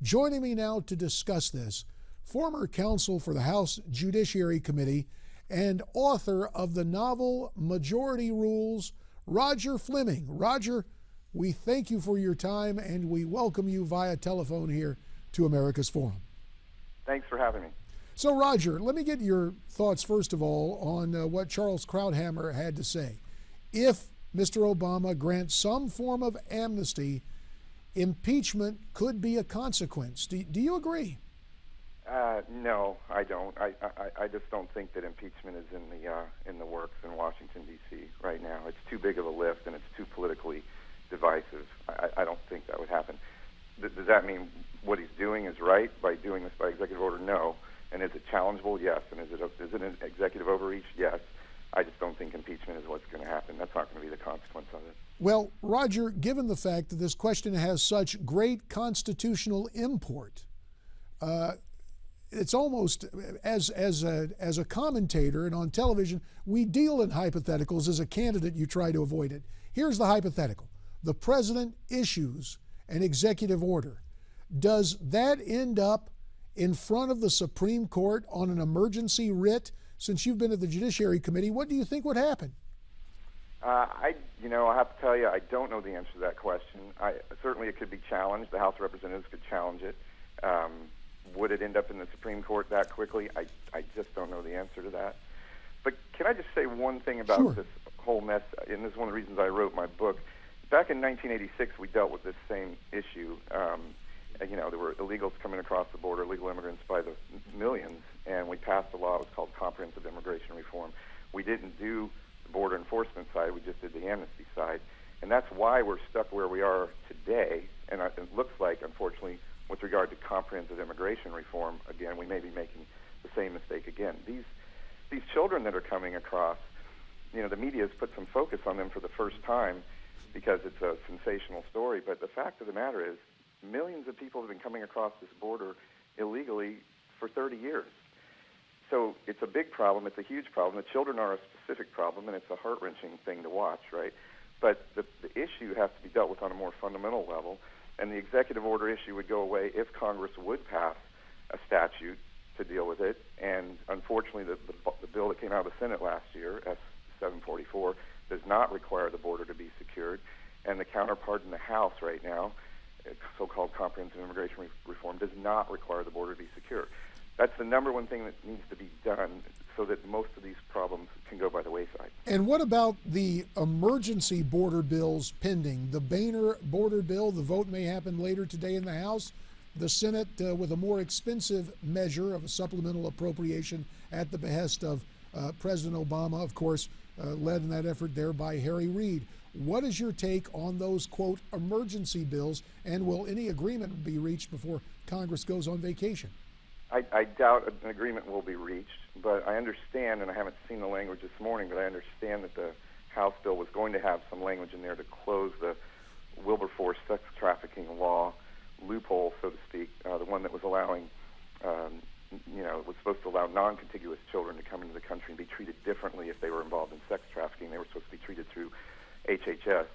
Joining me now to discuss this, former counsel for the House Judiciary Committee and author of the novel Majority Rules, Roger Fleming. Roger, we thank you for your time and we welcome you via telephone here to America's Forum. Thanks for having me. So Roger, let me get your thoughts first of all on what Charles Krauthammer had to say. If Mr. Obama grants some form of amnesty, impeachment could be a consequence. Do you agree? No, I don't. I just don't think that impeachment is in the works in Washington, D.C. right now. It's too big of a lift and it's too politically divisive. I don't think that would happen. Does that mean what he's doing is right by doing this by executive order? No. And is it challengeable? Yes. And is it an executive overreach? Yes. I just don't think impeachment is what's going to happen. That's not going to be the consequence of it. Well, Roger, given the fact that this question has such great constitutional import, it's almost as a commentator and on television, we deal in hypotheticals. As a candidate, you try to avoid it. Here's the hypothetical. The president issues an executive order. Does that end up in front of the Supreme Court on an emergency writ? Since you've been at the Judiciary Committee, what do you think would happen? I have to tell you, I don't know the answer to that question. Certainly it could be challenged. The House of Representatives could challenge it. Would it end up in the Supreme Court that quickly? I just don't know the answer to that. But can I just say one thing about this whole mess? And this is one of the reasons I wrote my book. Back in 1986, we dealt with this same issue. There were illegals coming across the border, illegal immigrants by the millions, and we passed a law. It was called Comprehensive Immigration Reform. We didn't do the border enforcement side. We just did the amnesty side. And that's why we're stuck where we are today. And it looks like, unfortunately, with regard to comprehensive immigration reform, again, we may be making the same mistake again. These children that are coming across, the media has put some focus on them for the first time because it's a sensational story. But the fact of the matter is, millions of people have been coming across this border illegally for 30 years. So it's a big problem. It's a huge problem. The children are a specific problem, and it's a heart-wrenching thing to watch, right? But the issue has to be dealt with on a more fundamental level, and the executive order issue would go away if Congress would pass a statute to deal with it. And unfortunately, the bill that came out of the Senate last year, S-744, does not require the border to be secured. And the counterpart in the House right now, so-called comprehensive immigration reform, does not require the border to be secure. That's the number one thing that needs to be done so that most of these problems can go by the wayside. And what about the emergency border bills pending? The Boehner border bill, the vote may happen later today in the House. The Senate with a more expensive measure of a supplemental appropriation at the behest of President Obama, of course, led in that effort there by Harry Reid. What is your take on those, quote, emergency bills, and will any agreement be reached before Congress goes on vacation? I doubt an agreement will be reached, but I understand, and I haven't seen the language this morning, but I understand that the House bill was going to have some language in there to close the Wilberforce sex trafficking law loophole, so to speak, the one that was allowing, was supposed to allow non-contiguous children to come into the country and be treated differently if they were involved in sex trafficking. They were supposed to be treated through HHS,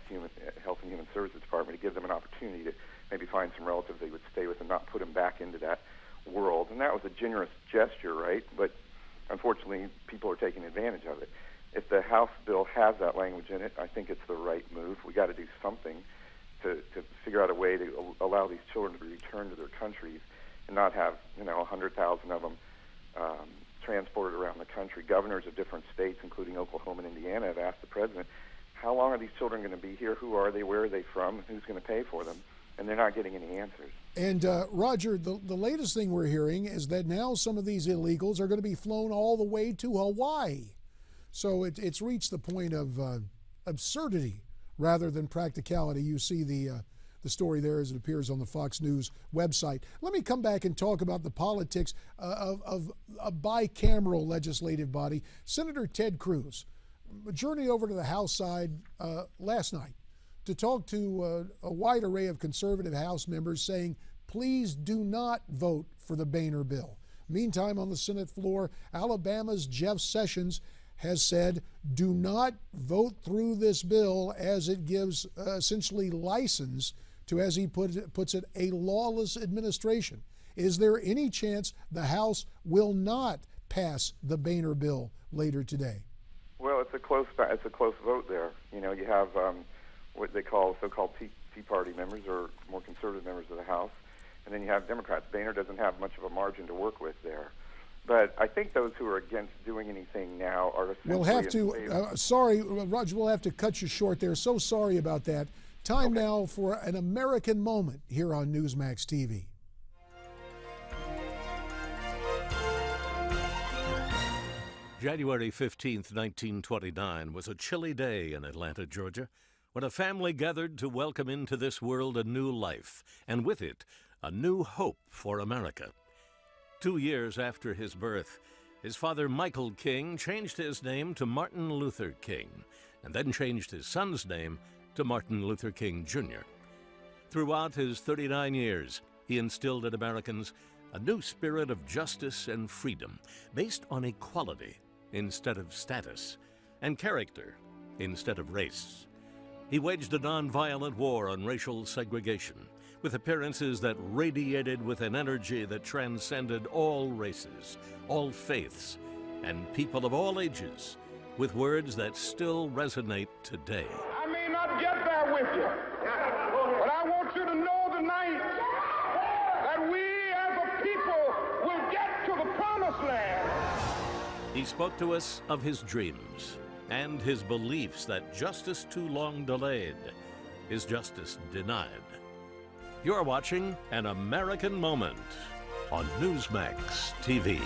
Health and Human Services Department, to give them an opportunity to maybe find some relatives they would stay with and not put them back into that world. And that was a generous gesture, right? But unfortunately, people are taking advantage of it. If the House bill has that language in it, I think it's the right move. We got to do something to figure out a way to allow these children to be returned to their countries and not have 100,000 of them transported around the country. Governors of different states, including Oklahoma and Indiana, have asked the president, how long are these children going to be here? Who are they? Where are they from? Who's going to pay for them? And they're not getting any answers. And Roger, the latest thing we're hearing is that now some of these illegals are going to be flown all the way to Hawaii. So it's reached the point of absurdity rather than practicality. You see the story there as it appears on the Fox News website. Let me come back and talk about the politics of a bicameral legislative body. Senator Ted Cruz journeyed over to the House side last night to talk to a wide array of conservative House members saying, please do not vote for the Boehner bill. Meantime, on the Senate floor, Alabama's Jeff Sessions has said, do not vote through this bill as it gives essentially license to, as he puts it, a lawless administration. Is there any chance the House will not pass the Boehner bill later today? Well, it's a close vote there. You know, you have what they call so-called Tea Party members or more conservative members of the House, and then you have Democrats. Boehner doesn't have much of a margin to work with there. But I think those who are against doing anything now are essentially... We'll have to, sorry, Roger, we'll have to cut you short there. So sorry about that. Time now for an American moment here on Newsmax TV. January 15th, 1929 was a chilly day in Atlanta, Georgia, when a family gathered to welcome into this world a new life, and with it, a new hope for America. 2 years after his birth, his father Michael King changed his name to Martin Luther King, and then changed his son's name to Martin Luther King Jr. Throughout his 39 years, he instilled in Americans a new spirit of justice and freedom, based on equality instead of status, and character instead of race. He waged a nonviolent war on racial segregation, with appearances that radiated with an energy that transcended all races, all faiths, and people of all ages, with words that still resonate today. I may not get there with you, but I want you to know tonight that we as a people will get to the promised land. He spoke to us of his dreams and his beliefs that justice too long delayed is justice denied. You're watching An American Moment on Newsmax TV.